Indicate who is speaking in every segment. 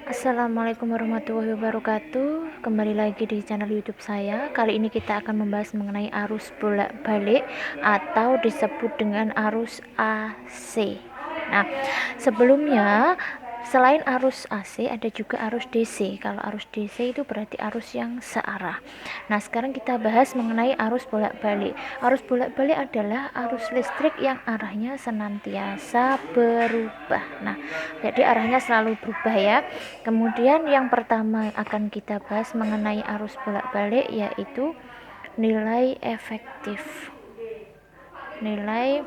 Speaker 1: Assalamualaikum warahmatullahi wabarakatuh. Kembali lagi di channel YouTube saya. Kali ini kita akan membahas mengenai arus bolak-balik atau disebut dengan arus AC. Nah, sebelumnya selain arus AC ada juga arus DC. Kalau arus DC itu berarti arus yang searah. Nah, sekarang kita bahas mengenai arus bolak-balik. Arus bolak-balik adalah arus listrik yang arahnya senantiasa berubah. Nah, jadi arahnya selalu berubah ya. Kemudian yang pertama akan kita bahas mengenai arus bolak-balik yaitu nilai efektif. Nilai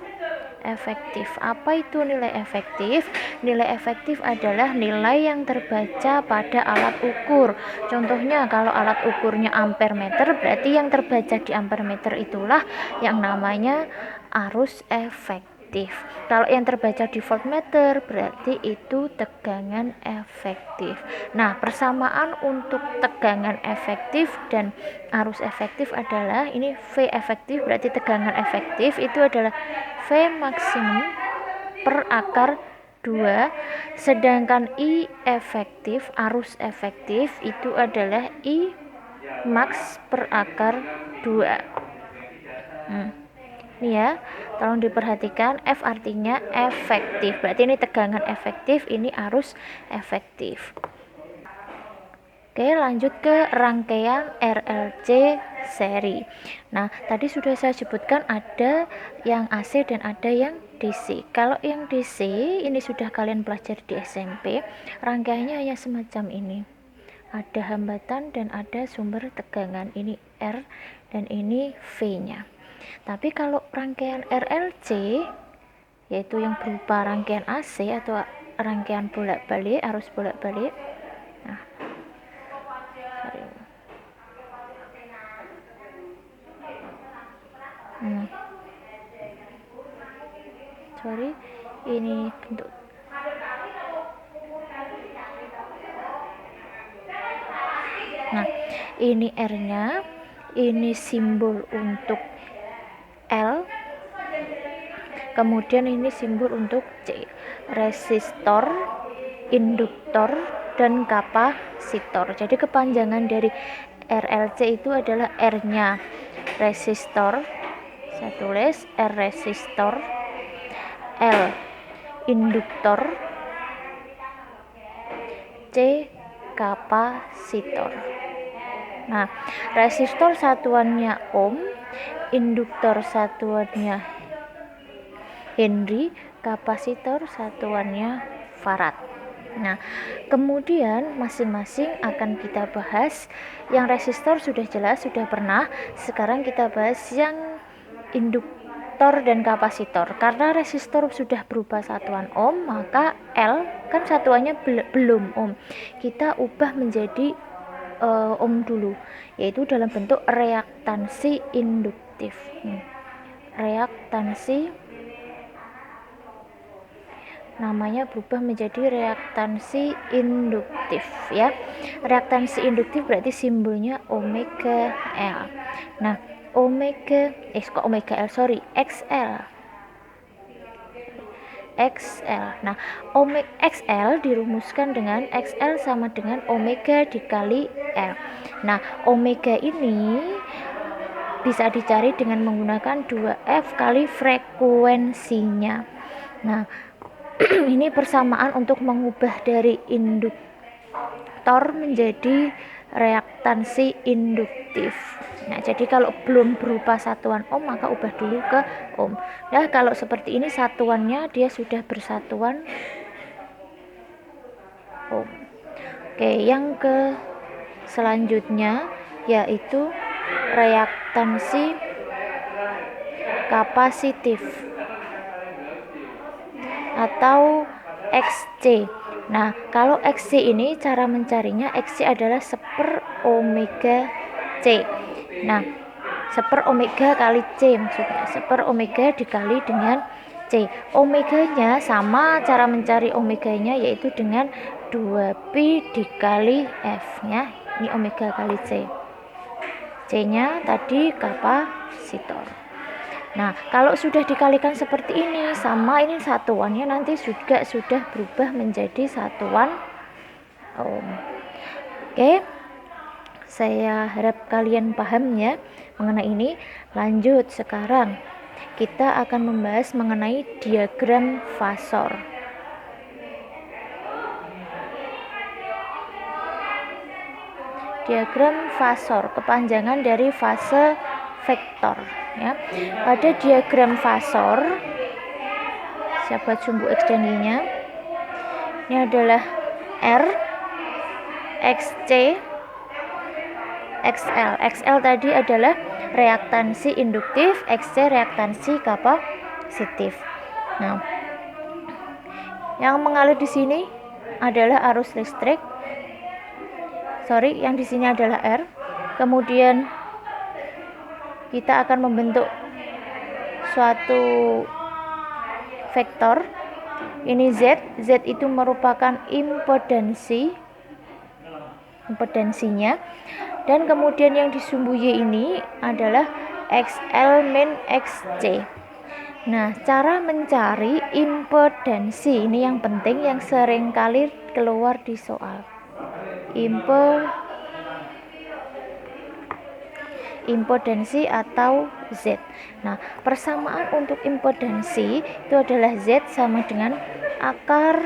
Speaker 1: efektif. Apa itu nilai efektif? Nilai efektif adalah nilai yang terbaca pada alat ukur. Contohnya kalau alat ukurnya ampere meter, berarti yang terbaca di ampere meter itulah yang namanya arus efektif. Kalau yang terbaca di voltmeter berarti itu tegangan efektif. Nah, persamaan untuk tegangan efektif dan arus efektif adalah ini V efektif berarti tegangan efektif itu adalah V maksimum per akar 2, sedangkan I efektif, arus efektif itu adalah I max per akar 2. Ini ya, tolong diperhatikan, F artinya efektif, berarti ini tegangan efektif, ini arus efektif. Oke, lanjut ke rangkaian RLC seri. Nah, tadi sudah saya sebutkan ada yang AC dan ada yang DC. Kalau yang DC ini sudah kalian pelajari di SMP, rangkaiannya hanya semacam ini. Ada hambatan dan ada sumber tegangan, ini R dan ini V-nya. Tapi kalau rangkaian RLC yaitu yang berupa rangkaian AC atau rangkaian bolak-balik, arus bolak-balik. Nah, sorry, ini bentuk. Nah, ini R-nya, ini simbol untuk L, kemudian ini simbol untuk C, resistor, induktor, dan kapasitor. Jadi kepanjangan dari RLC itu adalah R-nya resistor, saya tulis R resistor, L induktor, C kapasitor. Nah, resistor satuannya ohm, induktor satuannya Henry, kapasitor satuannya farad. Nah, kemudian masing-masing akan kita bahas. Yang resistor sudah jelas, sudah pernah. Sekarang kita bahas yang induktor dan kapasitor. Karena resistor sudah berubah satuan ohm, maka L kan satuannya belum ohm. Kita ubah menjadi ohm dulu, yaitu dalam bentuk reaktansi induktif. Reaktansi namanya berubah menjadi reaktansi induktif ya. Reaktansi induktif berarti simbolnya omega L. Nah, XL. Nah, XL dirumuskan dengan XL sama dengan omega dikali L. Nah, omega ini bisa dicari dengan menggunakan 2F kali frekuensinya. Nah, ini persamaan untuk mengubah dari induktor menjadi reaktansi induktif. Nah, jadi kalau belum berupa satuan ohm maka ubah dulu ke ohm. Nah, kalau seperti ini satuannya dia sudah bersatuan ohm. Oke, yang ke selanjutnya yaitu reaktansi kapasitif atau XC. Nah, kalau XC ini cara mencarinya, XC adalah 1/, omega C. Nah, 1/, omega kali C maksudnya, 1/, omega dikali dengan C. Omeganya sama, cara mencari omeganya yaitu dengan 2pi dikali F ya. Ini omega kali C. C-nya tadi kapasitor. Nah, kalau sudah dikalikan seperti ini sama, ini satuannya nanti juga sudah berubah menjadi satuan ohm. Oke, saya harap kalian paham ya mengenai ini. Lanjut, sekarang kita akan membahas mengenai diagram fasor. Diagram fasor, kepanjangan dari fase vektor ya. Pada diagram fasor, saya buat sumbu X dan Y-nya. Ini adalah R, XC, XL. XL tadi adalah reaktansi induktif, XC reaktansi kapasitif. Nah, yang mengalir di sini adalah arus listrik. Yang di sini adalah R. Kemudian kita akan membentuk suatu vektor. Ini Z. Z itu merupakan impedansinya. Dan kemudian yang di sumbu Y ini adalah XL min XC. Nah, cara mencari impedansi ini yang penting, yang sering kali keluar di soal. Impedansi atau Z. Nah, persamaan untuk impedansi itu adalah Z sama dengan akar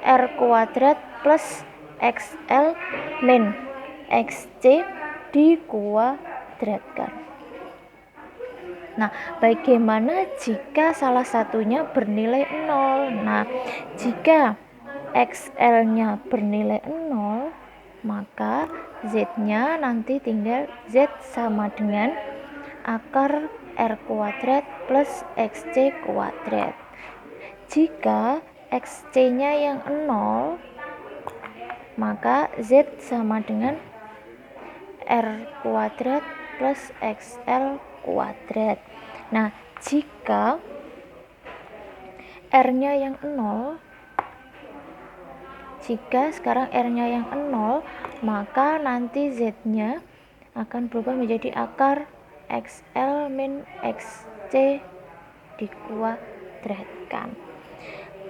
Speaker 1: R kuadrat plus XL min XC dikuadratkan. Nah, bagaimana jika salah satunya bernilai 0? Nah, jika XL-nya bernilai 0, maka Z-nya nanti tinggal Z sama dengan akar R kuadrat plus XC kuadrat. Jika XC-nya yang 0, maka Z sama dengan R kuadrat plus XL kuadrat. Nah, jika R-nya yang 0, jika sekarang R-nya yang 0, maka nanti Z-nya akan berubah menjadi akar XL min XC dikuadratkan.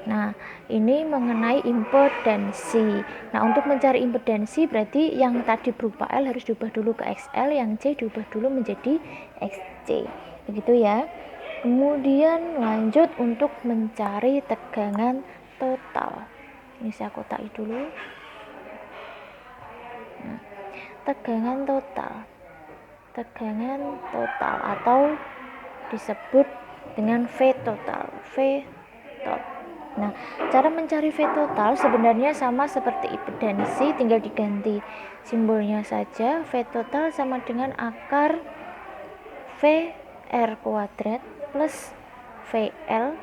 Speaker 1: Nah, ini mengenai impedansi. Nah, untuk mencari impedansi berarti yang tadi berupa L harus diubah dulu ke XL, yang C diubah dulu menjadi XC. Begitu ya. Kemudian lanjut untuk mencari tegangan total. Ini saya kotai dulu. Nah, tegangan total atau disebut dengan V total. Nah, cara mencari V total sebenarnya sama seperti impedansi, tinggal diganti simbolnya saja. V total sama dengan akar V R kuadrat plus VL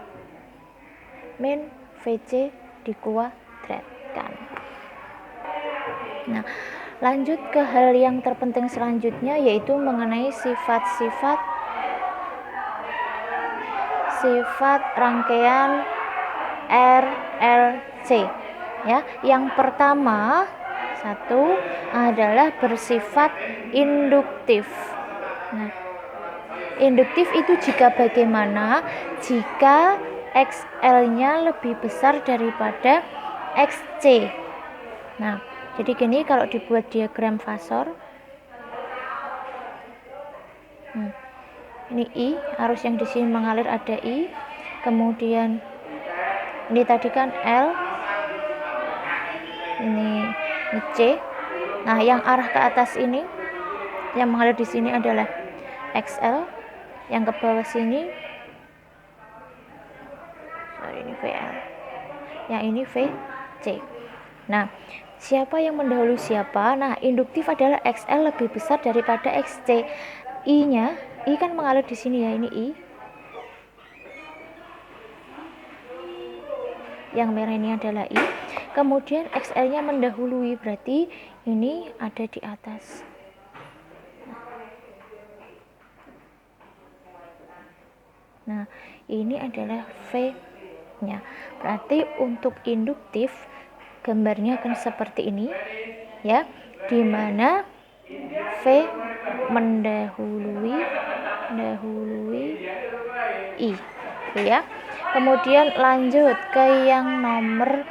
Speaker 1: min VC dikuadratkan. Nah, lanjut ke hal yang terpenting selanjutnya, yaitu mengenai sifat rangkaian RLC ya. Yang pertama adalah bersifat induktif. Nah, induktif itu bagaimana jika XL-nya lebih besar daripada XC. Nah, jadi gini kalau dibuat diagram fasor. Ini I, arus yang di sini mengalir ada I. Kemudian ini tadi kan L. Ini C. Nah, yang arah ke atas ini yang mengalir di sini adalah XL. Yang ke bawah sini ini VL. Yang ini VC. Nah, siapa yang mendahului siapa? Nah, induktif adalah XL lebih besar I kan mengalir di sini ya, ini I. Yang merah ini adalah I. Kemudian XL-nya mendahului, berarti ini ada di atas. Nah, ini adalah V-nya. Berarti untuk induktif gambarnya akan seperti ini ya, di mana V mendahului I ya. Kemudian lanjut ke yang nomor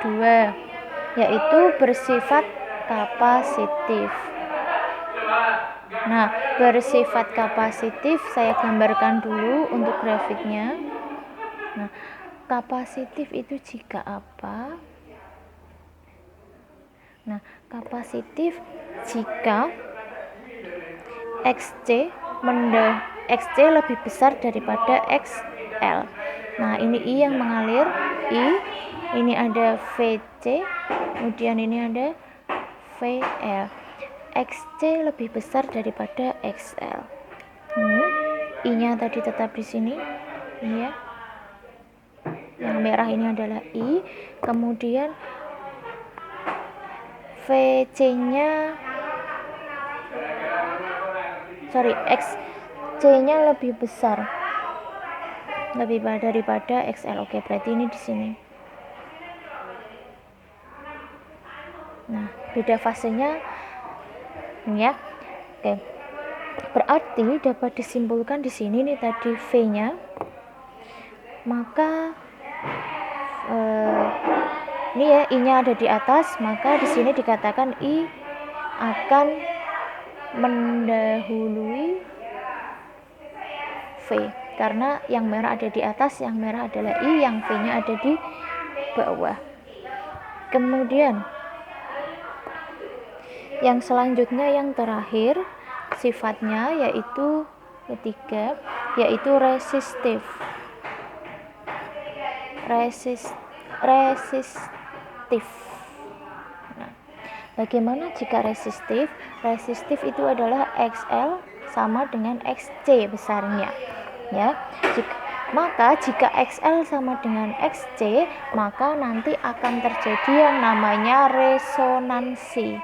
Speaker 1: 2. yaitu bersifat kapasitif. Nah, bersifat kapasitif saya gambarkan dulu untuk grafiknya. Nah, kapasitif itu jika apa? Nah, kapasitif jika XC lebih besar daripada XL. Nah, ini I yang mengalir, ini ada VC, kemudian ini ada VL. XC lebih besar daripada XL. I-nya tadi tetap di sini, ini ya. Yang merah ini adalah I, kemudian VC-nya XC-nya lebih besar daripada XL. Oke, berarti ini di sini. Nah, beda fasenya ini ya. Oke. Berarti dapat disimpulkan di sini nih tadi V-nya. Maka ini ya, I-nya ada di atas, maka di sini dikatakan I akan mendahului V, karena yang merah ada di atas, yang merah adalah I, yang V-nya ada di bawah. Kemudian yang selanjutnya, yang terakhir sifatnya yaitu ketiga, yaitu resistif. Nah, bagaimana jika resistif? Resistif itu adalah XL sama dengan XC besarnya, ya. Maka jika XL sama dengan XC, maka nanti akan terjadi yang namanya resonansi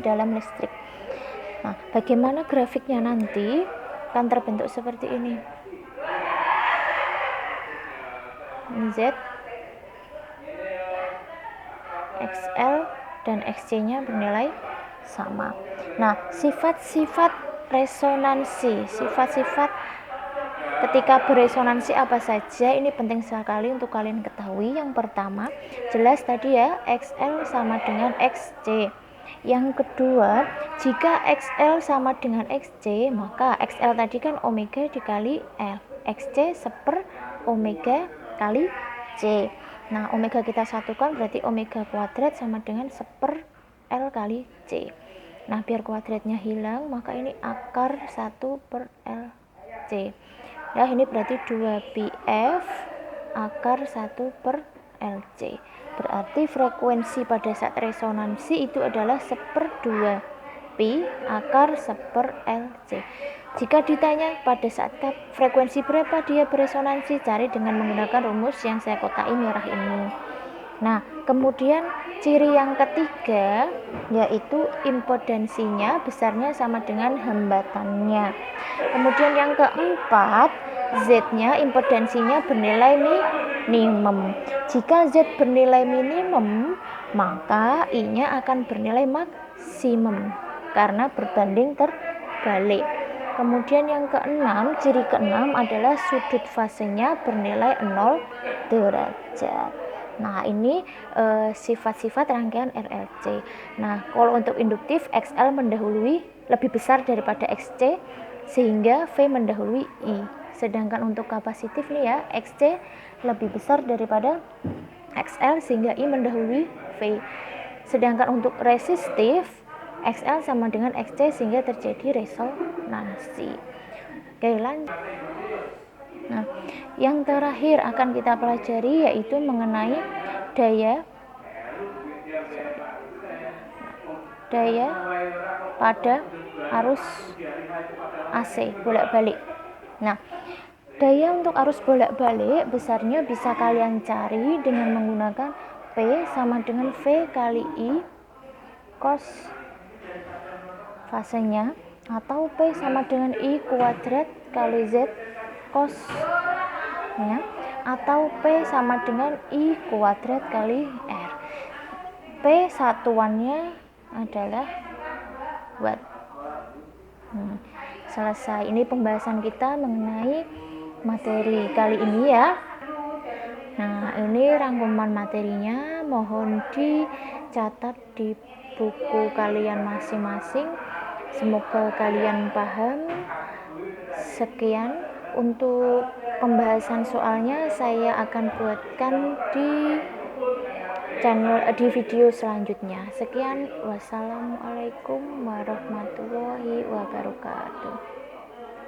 Speaker 1: dalam listrik. Nah, bagaimana grafiknya nanti? Akan terbentuk seperti ini. Z, XL dan XC-nya bernilai sama. Nah, sifat-sifat resonansi, sifat-sifat ketika beresonansi apa saja, ini penting sekali untuk kalian ketahui. Yang pertama, jelas tadi ya, XL sama dengan XC. Yang kedua, jika XL sama dengan XC, maka XL tadi kan omega dikali L, XC seper omega kali C. Nah, omega kita satukan, berarti omega kuadrat sama dengan seper L kali C. Nah, biar kuadratnya hilang, maka ini akar 1 per LC. Nah, ini berarti 2πf akar 1 per LC. Berarti frekuensi pada saat resonansi itu adalah 1/2 pi akar 1 LC. Jika ditanya pada saat frekuensi berapa dia beresonansi, cari dengan menggunakan rumus yang saya kotai merah ini. Nah, kemudian ciri yang ketiga yaitu impedansinya besarnya sama dengan hambatannya. Kemudian yang keempat, Z-nya impedansinya bernilai minimum. Jika Z bernilai minimum, maka I-nya akan bernilai maksimum karena berbanding terbalik. Kemudian yang keenam, ciri keenam adalah sudut fasenya bernilai 0 derajat. Nah, ini sifat-sifat rangkaian RLC. Nah, kalau untuk induktif, XL mendahului lebih besar daripada XC sehingga V mendahului I. Sedangkan untuk kapasitif nih ya, XC lebih besar daripada XL sehingga I mendahului V. Sedangkan untuk resistif, XL sama dengan XC sehingga terjadi resonansi. Oke, lanjut. Nah, yang terakhir akan kita pelajari yaitu mengenai daya pada arus AC bolak-balik. Nah, daya untuk arus bolak-balik besarnya bisa kalian cari dengan menggunakan P sama dengan V kali I cos fasenya, atau P sama dengan I kuadrat kali Z cos ya, atau P sama dengan I kuadrat kali R. P satuannya adalah watt. Selesai. Ini pembahasan kita mengenai materi kali ini ya. Nah, ini rangkuman materinya, mohon dicatat di buku kalian masing-masing. Semoga kalian paham. Sekian untuk pembahasan soalnya, saya akan buatkan di video selanjutnya. Sekian, wassalamualaikum warahmatullahi wabarakatuh.